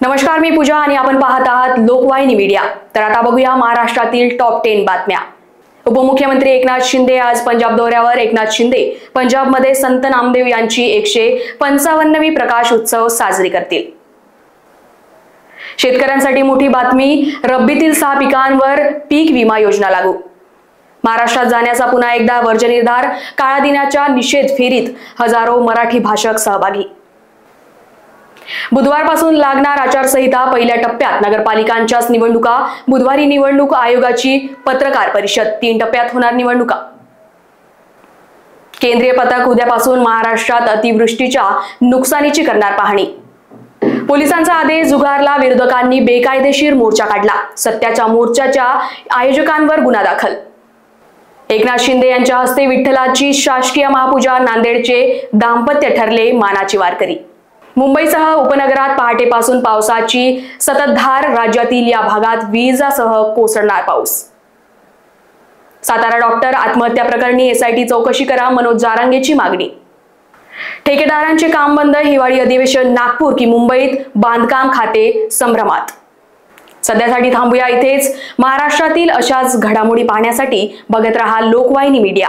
नमस्कार, मी पूजा आणि आपण पाहत आहात लोकवाहिनी मीडिया। तर आता बघूया महाराष्ट्रातील टॉप 10 बातम्या। उपमुख्यमंत्री एकनाथ शिंदे आज पंजाब दौऱ्यावर। एकनाथ शिंदे पंजाबमध्ये संत नामदेव यांची 155वी प्रकाश उत्सव साजरी करतील। शेतकऱ्यांसाठी मोठी बातमी, रब्बीतील 6 पिकांवर पीक विमा योजना लागू। महाराष्ट्रात जाण्याचा पुन्हा एकदा वर्ज्य निर्धार, काळा दिनाच्या निषेध फेरीत हजारो मराठी भाषक सहभागी। बुधवारपासून लागणार आचारसंहिता, पहिल्या टप्प्यात नगरपालिकांच्याच निवडणुका। बुधवारी निवडणूक आयोगाची पत्रकार परिषद, 3 टप्प्यात होणार निवडणुका। केंद्रीय पथक उद्यापासून महाराष्ट्रात अतिवृष्टीच्या नुकसानीची करणार पाहणी। पोलिसांचा आदेश झुगारला, विरोधकांनी बेकायदेशीर मोर्चा काढला। सत्याच्या मोर्चाच्या आयोजकांवर गुन्हा दाखल। एकनाथ शिंदे यांच्या हस्ते विठ्ठलाची शासकीय महापूजा, नांदेडचे दाम्पत्य ठरले मानाची वारकरी। मुंबईसह उपनगरात पहाटेपासून पावसाची संततधार, राज्यातील या भागात विजासह कोसळणार पाऊस। सातारा डॉक्टर आत्महत्या प्रकरणी एसआयटी चौकशी करा, मनोज जारांगेची मागणी। ठेकेदारांचे काम बंद, हिवाळी अधिवेशन नागपूर की मुंबईत, बांधकाम खाते संभ्रमात। सध्यासाठी थांबूया इथेच। महाराष्ट्रातील अशाच घडामोडी पाहण्यासाठी बघत रहा लोकवाहिनी मीडिया।